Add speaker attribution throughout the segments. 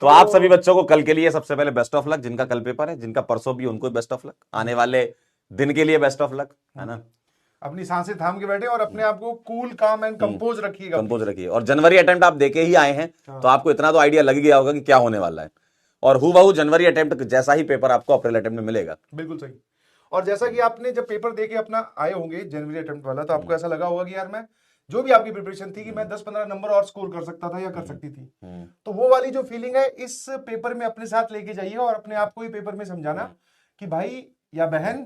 Speaker 1: तो आप सभी बच्चों को कल के लिए सबसे पहले बेस्ट ऑफ लक, जिनका कल पेपर है, जिनका परसों भी, उनको बेस्ट ऑफ लक, आने वाले दिन के लिए बेस्ट ऑफ लक, है ना।
Speaker 2: अपनी सांसें थाम के बैठे और अपने आप को कूल काम एंड कंपोज रखिएगा
Speaker 1: कंपोज
Speaker 2: प्लीज।
Speaker 1: रखिए। और जनवरी अटेम्प्ट आप देके ही आए हैं,
Speaker 2: हाँ।
Speaker 1: तो आपको इतना तो आइडिया लग गया होगा कि क्या होने वाला है, और हूबहू जनवरी अटेम्प्ट जैसा ही पेपर आपको अप्रैल अटेम्प्ट में मिलेगा।
Speaker 2: बिल्कुल सही। और जैसा कि आपने जब पेपर दे के अपना आए होंगे जनवरी अटेम्प्ट वाला, तो आपको ऐसा लगा होगा कि यार मैं जो भी आपकी प्रिपरेशन थी कि मैं 10-15 नंबर और स्कोर कर सकता था या कर सकती थी, तो वो वाली जो फीलिंग है इस पेपर में अपने साथ लेके जाइए और अपने आप को ही पेपर में समझाना कि भाई या बहन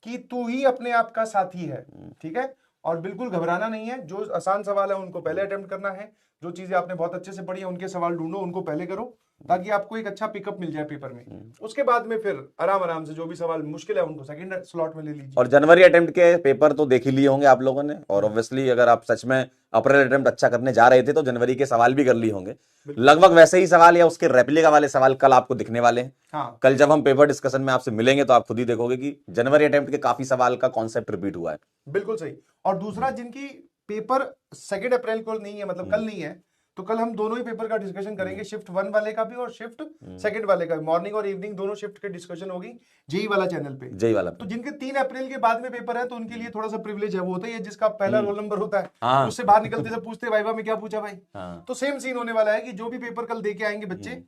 Speaker 2: कि तू ही अपने आप का साथी है, ठीक है। और बिल्कुल घबराना नहीं है, जो आसान सवाल है उनको पहले अटेम्प्ट करना है, जो चीजें आपने बहुत अच्छे से पढ़ी है उनके सवाल ढूंढो, उनको पहले करो, ताकि आपको एक अच्छा पिकअप मिल जाए पेपर में। उसके बाद में फिर आराम आराम से जो भी सवाल मुश्किल है उनको सेकंड स्लॉट में ले लीजिए।
Speaker 1: और जनवरी अटेम्प्ट के पेपर तो देख ही लिए होंगे आप लोगों ने, और ऑब्वियसली अगर आप सच में अप्रैल अटेम्प्ट अच्छा करने जा रहे थे तो जनवरी के सवाल भी कर लिए होंगे। लगभग वैसे ही सवाल या उसके रेप्लिका वाले सवाल कल आपको दिखने वाले हैं।
Speaker 2: हाँ।
Speaker 1: कल जब हम पेपर डिस्कशन में आपसे मिलेंगे तो आप खुद ही देखोगे कि जनवरी अटेम्प्ट के काफी सवाल का कॉन्सेप्ट रिपीट हुआ है।
Speaker 2: बिल्कुल सही। और दूसरा, जिनकी पेपर 2 अप्रैल को नहीं है, मतलब कल नहीं है, तो कल हम दोनों ही पेपर का डिस्कशन करेंगे, शिफ्ट 1 वाले का भी और शिफ्ट 2 वाले का भी। मॉर्निंग और इवनिंग दोनों शिफ्ट के डिस्कशन होगी जेई वाला चैनल पे।
Speaker 1: जय वाला
Speaker 2: तो जिनके 3 अप्रैल के बाद में पेपर है तो उनके लिए थोड़ा सा प्रिविलेज है, वो होता है जिसका पहला रोल नंबर होता है,
Speaker 1: हाँ।
Speaker 2: उससे बाहर निकलते से पूछते वाइवा में क्या पूछा भाई।
Speaker 1: हाँ।
Speaker 2: तो सेम सीन होने वाला है कि जो भी पेपर कल दे के आएंगे बच्चे,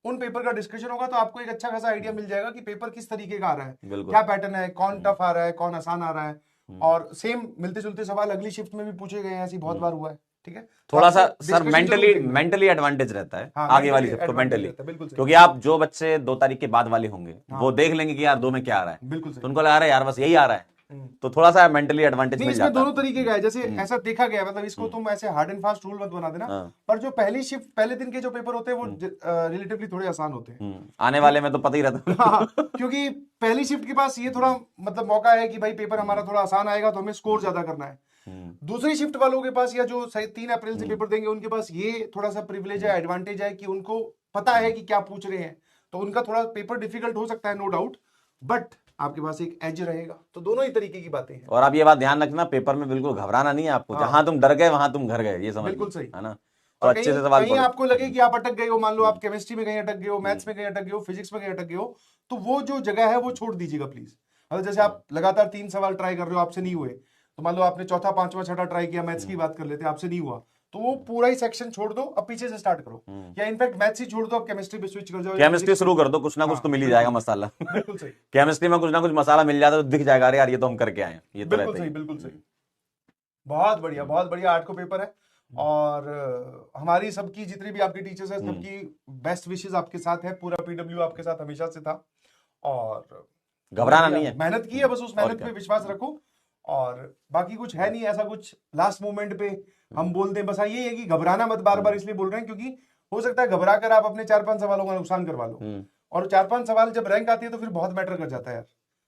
Speaker 2: उन पेपर का डिस्कशन होगा, तो आपको एक अच्छा खासा आइडिया मिल जाएगा कि पेपर किस तरीके का आ रहा है,
Speaker 1: बिल्कुल।
Speaker 2: क्या पैटर्न है, कौन टफ आ रहा है, कौन आसान आ रहा है। और सेम मिलते जुलते सवाल अगली शिफ्ट में भी पूछे गए हैं, ऐसी बहुत बार हुआ है, ठीक है। तो
Speaker 1: थोड़ा सा
Speaker 2: आपको
Speaker 1: सर
Speaker 2: discussion जरूर देखना है।
Speaker 1: मेंटली एडवांटेज रहता है
Speaker 2: हाँ,
Speaker 1: आगे वाली
Speaker 2: mentally
Speaker 1: शिफ्ट को,
Speaker 2: advantage
Speaker 1: मेंटली,
Speaker 2: रहता है, बिल्कुल सही।
Speaker 1: क्योंकि आप जो बच्चे 2 तारीख के बाद वाले होंगे वो देख लेंगे कि यार 2 में क्या आ रहा है,
Speaker 2: बिल्कुल
Speaker 1: तो
Speaker 2: सही।
Speaker 1: उनको लगा रहा है यार बस यही आ रहा है, तो थोड़ा सा मेंटली एडवांटेज
Speaker 2: नहीं,
Speaker 1: मिल
Speaker 2: इसमें
Speaker 1: जाता
Speaker 2: दोनों
Speaker 1: है।
Speaker 2: तरीके का है, जैसे ऐसा देखा गया है, मतलब इसको तुम ऐसे हार्ड एंड फास्ट रूल मत बना देना,
Speaker 1: हाँ।
Speaker 2: पर जो पहली शिफ्ट पहले दिन के जो पेपर होते हैं वो रिलेटिवली थोड़े आसान होते हैं।
Speaker 1: आने वाले में तो पता ही रहता है।
Speaker 2: हाँ, क्योंकि पहली शिफ्ट के पास ये थोड़ा मतलब मौका है कि भाई पेपर हमारा थोड़ा आसान आएगा तो हमें स्कोर ज्यादा करना है। दूसरी शिफ्ट वालों के पास या जो 3 अप्रैल से पेपर देंगे उनके पास ये थोड़ा सा प्रिविलेज है, एडवांटेज है कि उनको पता है कि क्या पूछ रहे हैं, तो उनका थोड़ा पेपर डिफिकल्ट हो सकता है, नो डाउट, बट आपके पास एक एज रहेगा। तो दोनों ही तरीके की बातें हैं।
Speaker 1: और आप ये बात ध्यान रखना, पेपर में बिल्कुल घबराना नहीं है आपको, जहां तुम डर गए वहां तुम घर गए, ये समझ लो,
Speaker 2: बिल्कुल सही।
Speaker 1: है ना। तो
Speaker 2: और
Speaker 1: अच्छे
Speaker 2: कहीं
Speaker 1: से सवाल
Speaker 2: कहीं
Speaker 1: पढ़ो।
Speaker 2: आपको लगे कि आप अटक गए हो, मान लो आप केमिस्ट्री में कहीं अटक गए हो, मैथ्स में कहीं अटक गए हो, फिजिक्स में कहीं अटक गए हो, तो वो जो जगह है वो छोड़ दीजिएगा प्लीज। मतलब जैसे आप लगातार 3 सवाल ट्राई कर रहे हो, आपसे नहीं हुए, तो मान लो आपने चौथा, पांचवा, छठा ट्राई किया, मैथ्स की बात कर लेते हैं, आपसे नहीं हुआ, तो वो पूरा ही सेक्शन छोड़ दो, अब पीछे से स्टार्ट करो, या इनफैक्ट मैथ्स ही छोड़ दो, अब केमिस्ट्री पे स्विच कर जाओ,
Speaker 1: केमिस्ट्री शुरू कर दो, कुछ ना कुछ
Speaker 2: हाँ,
Speaker 1: तो मिल ही
Speaker 2: बिल्कुल,
Speaker 1: जाएगा मसाला।
Speaker 2: बिल्कुल सही।
Speaker 1: केमिस्ट्री में कुछ ना कुछ मसाला मिल जाता तो दिख जाएगा, अरे यार ये तो हम करके आए हैं, ये तो
Speaker 2: बिल्कुल
Speaker 1: रहता ही
Speaker 2: सही,
Speaker 1: है।
Speaker 2: बिल्कुल सही। बहुत बढ़िया, बहुत बढ़िया। 8 को पेपर है और हमारी सबकी जितनी भी आपकी टीचर्स हैं सबकी बेस्ट विशेस आपके साथ है, पूरा पीडब्ल्यू आपके साथ हमेशा से था, और बहुत
Speaker 1: घबराना
Speaker 2: बढ़िया
Speaker 1: नहीं है।
Speaker 2: मेहनत की है, बस उस
Speaker 1: और
Speaker 2: मेहनत
Speaker 1: क्या।
Speaker 2: पे विश्वास रखो। और बाकी कुछ है नहीं ऐसा कुछ लास्ट मोमेंट पे हम बोल दें, बस हाँ ये है कि घबराना मत, बार बार इसलिए बोल रहे हैं क्योंकि हो सकता है घबरा कर आप अपने 4-5 सवालों का नुकसान करवा लो, और 4-5 सवाल जब रैंक आती है तो फिर बहुत मैटर कर जाता है यार।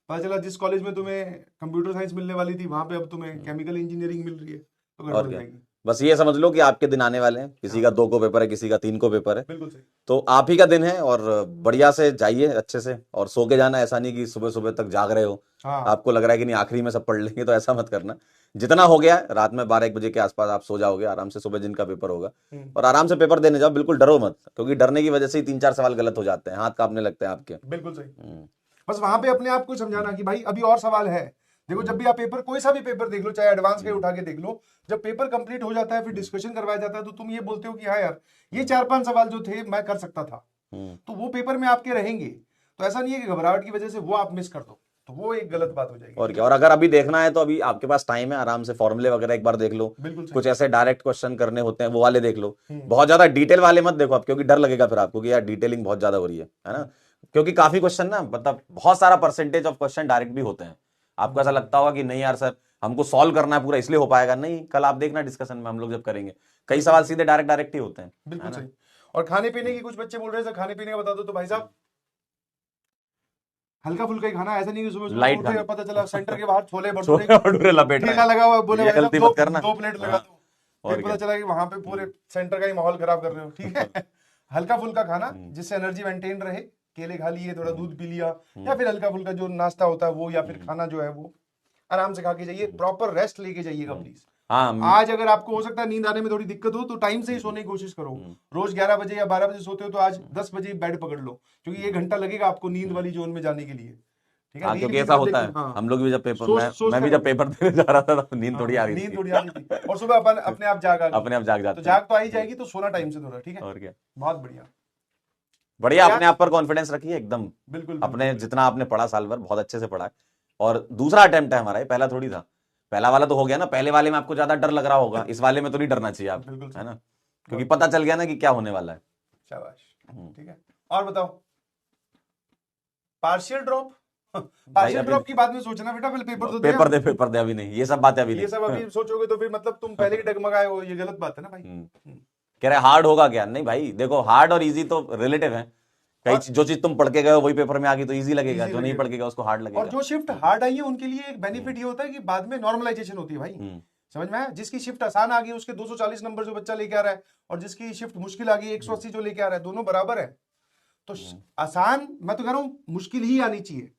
Speaker 2: पता चला जिस कॉलेज में तुम्हें कंप्यूटर साइंस मिलने वाली थी वहां पे अब तुम्हें केमिकल इंजीनियरिंग मिल रही है, तो गड़बड़
Speaker 1: और
Speaker 2: हो
Speaker 1: क्या,
Speaker 2: जाएगी।
Speaker 1: बस ये समझ लो कि आपके दिन आने वाले हैं, किसी का 2 को पेपर है, किसी का 3 को पेपर है,
Speaker 2: बिल्कुल सही।
Speaker 1: तो आप ही का दिन है, और बढ़िया से जाइए अच्छे से, और सो के जाना, ऐसा नहीं कि सुबह सुबह तक जाग रहे हो,
Speaker 2: हाँ,
Speaker 1: आपको लग रहा है कि नहीं आखिरी में सब पढ़ लेंगे, तो ऐसा मत करना। जितना हो गया रात में 12-1 बजे के आसपास आप सो जाओगे आराम से, सुबह जिनका पेपर होगा, और आराम से पेपर देने जाओ, बिल्कुल डरो मत, क्योंकि डरने की वजह से ही 3-4 सवाल गलत हो जाते हैं, हाथ कांपने लगते हैं आपके।
Speaker 2: बिल्कुल सही। बस वहां पे अपने आप को समझाना कि भाई अभी और सवाल है। देखो जब भी आप पेपर, कोई सा भी पेपर देख लो, चाहे एडवांस का ही उठा के देख लो, जब पेपर कंप्लीट हो जाता है फिर डिस्कशन करवाया जाता है तो तुम ये बोलते हो कि हाँ यार ये 4-5 सवाल जो थे मैं कर सकता था, तो वो पेपर में आपके रहेंगे। तो ऐसा नहीं है कि घबराहट की वजह से वो आप मिस कर दो, तो वो एक गलत बात हो जाएगी।
Speaker 1: और क्या, और अगर अभी देखना है तो अभी आपके पास टाइम है, आराम से फॉर्मूले वगैरह एक बार देख लो,
Speaker 2: बिल्कुल सही।
Speaker 1: कुछ ऐसे डायरेक्ट क्वेश्चन करने होते हैं वो वाले देख लो, बहुत ज्यादा डिटेल वाले मत देखो आप, क्योंकि डर लगेगा फिर आपको कि यार डिटेलिंग बहुत ज्यादा हो रही है ना, क्योंकि काफी क्वेश्चन ना, मतलब बहुत सारा परसेंटेज ऑफ क्वेश्चन डायरेक्ट भी होते हैं। आपको ऐसा लगता होगा कि नहीं यार सर हमको सॉल्व करना है पूरा इसलिए हो पाएगा, नहीं, कल आप देखना डिस्कशन में हम लोग जब करेंगे, कई सवाल सीधे डायरेक्ट डायरेक्ट ही होते हैं,
Speaker 2: बिल्कुल
Speaker 1: है ना।
Speaker 2: सही। और खाने पीने की कुछ बच्चे बोल रहे थे, खाने पीने का बता दो तो भाई साहब हल्का फुल्का ही खाना, ऐसा नहीं कि सुबह सुबह
Speaker 1: लाइट
Speaker 2: उठे
Speaker 1: खाना।
Speaker 2: और पता चला सेंटर के बाहर छोले भटूरे
Speaker 1: छोले भटूरे लपेट रहे
Speaker 2: ठेला लगा हुआ है, बोले
Speaker 1: हैं, ये
Speaker 2: भाई साहब
Speaker 1: गलती
Speaker 2: दो
Speaker 1: मत करना।
Speaker 2: 2 प्लेट लगा
Speaker 1: हाँ,
Speaker 2: दो,
Speaker 1: और
Speaker 2: फिर
Speaker 1: क्या।
Speaker 2: पता चला कि वहां पे पूरे सेंटर का ही माहौल खराब कर रहे हो, ठीक है। हल्का फुल्का खाना जिससे एनर्जी मेंटेन रहे, केले खा लिए, थोड़ा दूध पी लिया, या फिर हल्का फुल्का जो नाश्ता होता है वो, या फिर खाना जो है वो आराम से खा के जाइए, प्रॉपर रेस्ट लेके जाइएगा प्लीज।
Speaker 1: हाँ
Speaker 2: आज अगर आपको हो सकता है नींद आने में थोड़ी दिक्कत हो तो टाइम से ही सोने की कोशिश करो। रोज 11 बजे या 12 बजे सोते हो तो आज 10 बजे बेड पकड़ लो, क्योंकि 1 घंटा लगेगा आपको नींद वाली जोन में जाने के लिए। ठीक है,
Speaker 1: हाँ,
Speaker 2: रील
Speaker 1: क्योंकि
Speaker 2: भी
Speaker 1: ऐसा
Speaker 2: मत
Speaker 1: होता है।
Speaker 2: देखो। हाँ,
Speaker 1: हम लोग भी जब पेपर,
Speaker 2: सोच
Speaker 1: मैं भी
Speaker 2: कर
Speaker 1: जब पेपर देने जा रहा था तो नींद थोड़ी आ रही
Speaker 2: नींद
Speaker 1: थी।
Speaker 2: थोड़ी आ रही थी, और सुबह अपन अपने आप जाग आ गई।
Speaker 1: अपने आप जाग
Speaker 2: तो
Speaker 1: जाते
Speaker 2: जाग तो आ ही
Speaker 1: हैं।
Speaker 2: जाएगी, तो सोना टाइम से थोड़ा। ठीक है,
Speaker 1: और क्या,
Speaker 2: बहुत बढ़िया।
Speaker 1: बढ़िया।
Speaker 2: तो
Speaker 1: अपने आप पर कॉन्फिडेंस रखिए एकदम।
Speaker 2: बिल्कुल
Speaker 1: अपने
Speaker 2: बिल्कुल
Speaker 1: जितना आपने पढ़ा साल भर, बहुत अच्छे से पढ़ा है। और दूसरा अटेम्प्ट है हमारा, ये पहला थोड़ी था। पहला वाला तो हो गया ना, पहले वाले में आपको ज्यादा डर लग रहा होगा, इस वाले में तो नहीं डरना चाहिए आप,
Speaker 2: बिल्कुल
Speaker 1: है
Speaker 2: सही।
Speaker 1: ना, क्योंकि पता चल गया ना कि क्या होने वाला है।
Speaker 2: शाबाश। ठीक है, और बताओ, पार्शियल ड्रॉप? पार्शियल ड्रॉप की बाद में सोचना बेटा, पहले पेपर तो
Speaker 1: पेपर दे, पेपर दे, अभी नहीं, ये सब बातें अभी
Speaker 2: ये सब
Speaker 1: नहीं।
Speaker 2: अभी सोचोगे तो फिर मतलब तुम पहले ही डगमगाए हो, ये गलत बात है ना भाई।
Speaker 1: कह रहे हार्ड होगा क्या? नहीं भाई, देखो हार्ड और इजी तो रिलेटिव है। कई जो चीज तुम पढ़ के गए हो वही पेपर में आ गई तो इजी लगेगा, जो नहीं पढ़ के गया उसको हार्ड लगेगा।
Speaker 2: और जो शिफ्ट हार्ड आई है उनके लिए एक बेनिफिट ये होता है कि बाद में नॉर्मलाइजेशन होती है भाई। समझ में आया? जिसकी शिफ्ट आसान आ गई उसके 240 नंबर जो बच्चा लेके आ रहा है, और जिसकी शिफ्ट मुश्किल आ गई 180 जो लेके आ रहा है, दोनों बराबर है। तो आसान, मैं तो कह रहा हूं मुश्किल ही आनी चाहिए,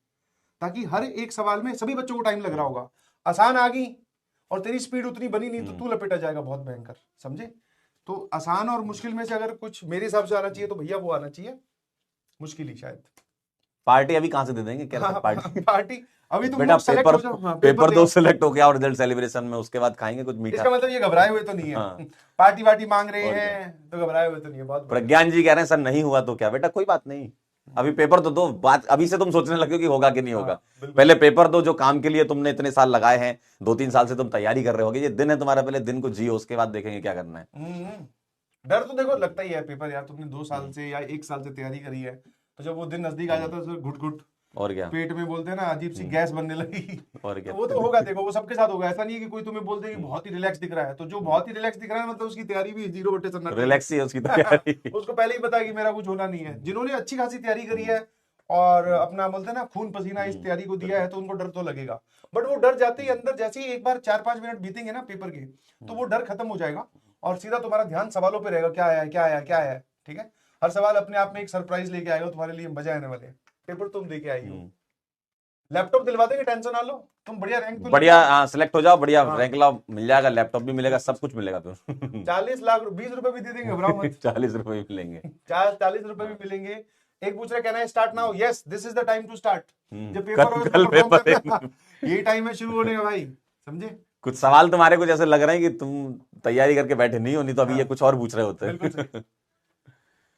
Speaker 2: ताकि हर एक सवाल में सभी बच्चों को टाइम लग रहा होगा। आसान आ गई और तेरी स्पीड उतनी बनी नहीं तो तू लपेटा जाएगा बहुत भयंकर, समझे? तो आसान और मुश्किल में से अगर कुछ मेरे हिसाब से आना चाहिए तो भैया वो आना चाहिए मुश्किल ही शायद।
Speaker 1: पार्टी अभी कहां से दे देंगे? क्या पार्टी?
Speaker 2: पार्टी अभी तुम
Speaker 1: बेटा
Speaker 2: लोग सेलेक्ट
Speaker 1: पेपर,
Speaker 2: हो जाओ। हाँ,
Speaker 1: पेपर
Speaker 2: दे
Speaker 1: दो
Speaker 2: आओ।
Speaker 1: सिलेक्ट हो गया और रिजल्ट सेलिब्रेशन में उसके बाद खाएंगे कुछ मीठा।
Speaker 2: इसका मतलब ये घबराए हुए तो नहीं है।
Speaker 1: हाँ।
Speaker 2: पार्टी वार्टी मांग रहे
Speaker 1: और क्या।
Speaker 2: हैं तो घबराए हुए तो नहीं है। बहुत बढ़िया।
Speaker 1: प्रज्ञान जी कह रहे हैं सर नहीं हुआ तो क्या? बेटा कोई बात नहीं, अभी पेपर तो दो, बात अभी से तुम सोचने लगे हो कि होगा कि नहीं होगा।
Speaker 2: बिल्कुल।
Speaker 1: पहले पेपर दो, जो काम के लिए तुमने इतने साल लगाए हैं, 2-3 साल से तुम तैयारी कर रहे होगे, ये दिन है तुम्हारा, पहले दिन को जियो, उसके बाद देखेंगे क्या करना है।
Speaker 2: डर तो देखो लगता ही है पेपर, यार तुमने 2 साल से या 1 साल से तैयारी करी है, तो जब वो दिन नजदीक आ जाता है तो घुट घुट
Speaker 1: और क्या,
Speaker 2: पेट में बोलते हैं ना अजीब सी गैस बनने लगी।
Speaker 1: और क्या।
Speaker 2: तो वो तो होगा, देखो वो सबके साथ होगा। ऐसा नहीं है कि कोई तुम्हें बोल दे कि बहुत ही रिलैक्स दिख रहा है, तो जो बहुत ही रिलैक्स दिख रहा है मतलब उसकी तैयारी भी 0/100
Speaker 1: रिलैक्स ही है उसकी तैयारी।
Speaker 2: उसको पहले ही पता है कि मेरा कुछ होना नहीं है। जिन्होंने अच्छी खासी तैयारी करी है और अपना बोलते हैं ना खून पसीना इस तैयारी को दिया है, तो उनको डर तो लगेगा। बट वो डर जाते ही अंदर, जैसे ही एक बार 4-5 मिनट बीतेंगे ना पेपर के, तो वो डर खत्म हो जाएगा और सीधा तुम्हारा ध्यान सवालों पे रहेगा, क्या आया क्या आया क्या आया। ठीक है, हर सवाल अपने आप में एक सरप्राइज लेके आएगा, तुम्हारे लिए मजा आने वाले हैं। पेपर तुम दे के आई हो, लैपटॉप दिलवा देंगे, टेंशन ना लो, तुम बढ़िया रैंक पे
Speaker 1: बढ़िया, हाँ सिलेक्ट हो जाओ, बढ़िया रैंक लाओ, मिल जाएगा, लैपटॉप भी मिलेगा, सब कुछ मिलेगा फिर।
Speaker 2: 40 लाख 20 रुपए भी दे देंगे, घबराओ मत।
Speaker 1: 40 रुपए भी मिलेंगे।
Speaker 2: 40 रुपए भी मिलेंगे। एक पूछ रहे कहना है start now, yes this is the time to start. जब पेपर हो
Speaker 1: कल पेपर
Speaker 2: ये टाइम है शुरू होने का भाई, समझे?
Speaker 1: कुछ सवाल तुम्हारे कुछ ऐसे लग रहे हैं कि तुम तैयारी करके बैठे नहीं हो, नहीं तो अभी ये कुछ और पूछ रहे होते हैं।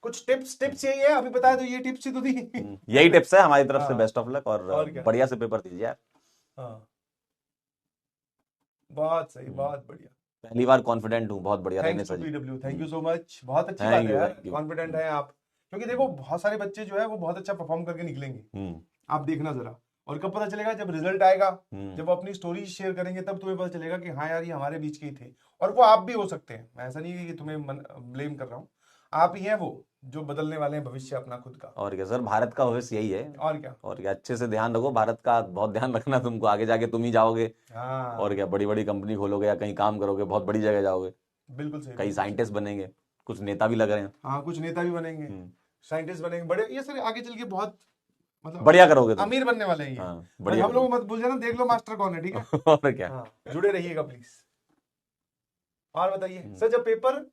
Speaker 2: कुछ टिप्स यही है, अभी बताया तो ये टिप्स ही तो दी।
Speaker 1: यही टिप्स है हमारी तरफ से, बेस्ट ऑफ लक, और
Speaker 2: क्या?
Speaker 1: बढ़िया से पेपर दीजिए यार।
Speaker 2: बहुत सही, बहुत बढ़िया।
Speaker 1: पहली बार कॉन्फिडेंट हूँ, बहुत बढ़िया रहने
Speaker 2: थैंक्स टू
Speaker 1: से।
Speaker 2: PW, thank you so much. बहुत अच्छी बात है यार, कॉन्फिडेंट है आप, क्योंकि देखो बहुत सारे बच्चे जो है वो बहुत अच्छा परफॉर्म करके निकलेंगे। आप देखना जरा, और कब पता चलेगा? जब रिजल्ट आएगा, जब वो अपनी स्टोरी शेयर करेंगे, तब तुम्हें पता चलेगा कि हाँ यार ये हमारे बीच के ही थे। और वो आप भी हो सकते हैं, ऐसा नहीं है कि तुम्हें ब्लेम कर रहा हूँ, आप ही हैं वो जो बदलने वाले हैं भविष्य अपना खुद का।
Speaker 1: और क्या सर, भारत का भविष्य यही है।
Speaker 2: और क्या,
Speaker 1: और क्या, अच्छे से ध्यान रखो भारत का, बहुत ध्यान रखना तुमको, आगे जाके तुम ही जाओगे। और क्या, बड़ी बड़ी कंपनी खोलोगे या कहीं काम करोगे, बहुत बड़ी जगह जाओगे।
Speaker 2: बिल्कुल सही।
Speaker 1: कई साइंटिस्ट बनेंगे, कुछ नेता भी लग रहे हैं।
Speaker 2: हाँ, कुछ नेता भी बनेंगे, साइंटिस्ट बनेंगे बड़े, ये सर आगे चल के बहुत मतलब
Speaker 1: बढ़िया करोगे तुम,
Speaker 2: अमीर बनने वाले हैं।
Speaker 1: हाँ, बढ़िया।
Speaker 2: हम लोग मत भूल जाना, देख लो मास्टर कौन है, ठीक है?
Speaker 1: और क्या,
Speaker 2: जुड़े रहिएगा प्लीज। और बताइए सर, जब पेपर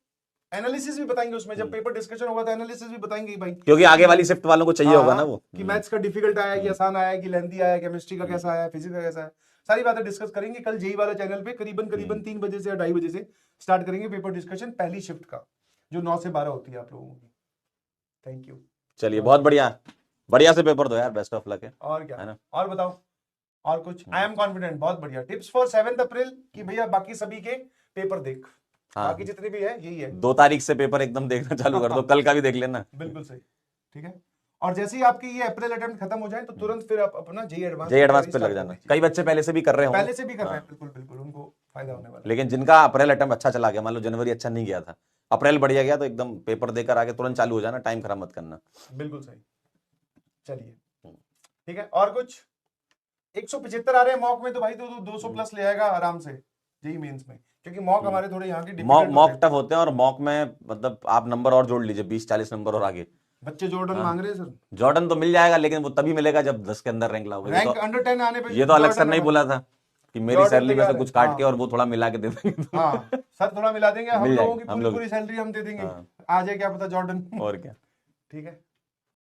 Speaker 2: एनालिसिस भी बताएंगे उसमें, जब पेपर डिस्कशन होगा तो एनालिसिस भी बताएंगे भाई,
Speaker 1: क्योंकि आगे वाली शिफ्ट वालों को चाहिए होगा ना वो,
Speaker 2: कि मैथ्स का डिफिकल्ट आया कि आसान आया कि लेंथी आया, केमिस्ट्री का कैसा आया, फिजिक्स का कैसा है, सारी बातें डिस्कस करेंगे कल जेई वाला चैनल पे। करीबन 3 बजे से या 2:30 बजे से स्टार्ट करेंगे पेपर डिस्कशन, पहली शिफ्ट का, जो 9 से 12 होती है आप लोगों की। Thank you.
Speaker 1: चलिए, बहुत बढ़िया, बढ़िया से पेपर दो यार, बेस्ट ऑफ लक है।
Speaker 2: और क्या
Speaker 1: है ना?
Speaker 2: और बताओ, और कुछ? आई एम कॉन्फिडेंट, बहुत बढ़िया। टिप्स फॉर 7 अप्रैल कि भैया बाकी सभी के पेपर देख, बाकी जितने भी है यही है,
Speaker 1: 2 तारीख से पेपर एकदम देखना चालू कर दो, कल का भी देख लेना।
Speaker 2: बिल्कुल सही, ठीक है। और जैसे ही आपकी ये अप्रैल अटेम्प्ट खत्म हो जाए तो तुरंत फिर आप अपना जेई एडवांस
Speaker 1: पे लग जाना। कई बच्चे पहले से भी कर रहे होंगे,
Speaker 2: पहले से भी कर रहे हैं, बिल्कुल बिल्कुल, उनको फायदा होने वाला है।
Speaker 1: लेकिन जिनका अप्रैल अटेम्प्ट अच्छा चला गया, मान लो जनवरी अच्छा नहीं गया था, अप्रैल बढ़िया गया, तो एकदम पेपर देकर आगे तुरंत चालू हो जाना, टाइम खराब मत करना।
Speaker 2: बिल्कुल सही। चलिए ठीक है, और कुछ? 175 आ रहे हैं मॉक में, तो भाई तो 200 प्लस ले आएगा आराम से जेई मेंस में, क्योंकि मॉक हमारे थोड़े यहाँ की
Speaker 1: मॉक टफ होते हैं, और मॉक में मतलब आप नंबर और जोड़ लीजिए, 20-40 नंबर और आगे।
Speaker 2: बच्चे जॉर्डन मांग रहे हैं सर।
Speaker 1: जॉर्डन तो मिल जाएगा, लेकिन वो तभी मिलेगा जब 10 के अंदर रैंक लाओगे।
Speaker 2: रैंक अंडर 10 आने पे
Speaker 1: ये तो अलग सर नहीं बोला था, कि मेरी
Speaker 2: जॉर्डन
Speaker 1: सैलरी में
Speaker 2: तैयार
Speaker 1: से
Speaker 2: है।
Speaker 1: कुछ काट
Speaker 2: हाँ।
Speaker 1: के और वो थोड़ा मिला के दे देंगे तो
Speaker 2: हाँ सर थोड़ा मिला देंगे, हम
Speaker 1: मिल
Speaker 2: लोगों
Speaker 1: जाएगा,
Speaker 2: की
Speaker 1: हम
Speaker 2: पूरी
Speaker 1: लोग
Speaker 2: पूरी सैलरी हम दे देंगे,
Speaker 1: हाँ।
Speaker 2: आ जाए क्या पता जॉर्डन।
Speaker 1: और क्या।
Speaker 2: ठीक है।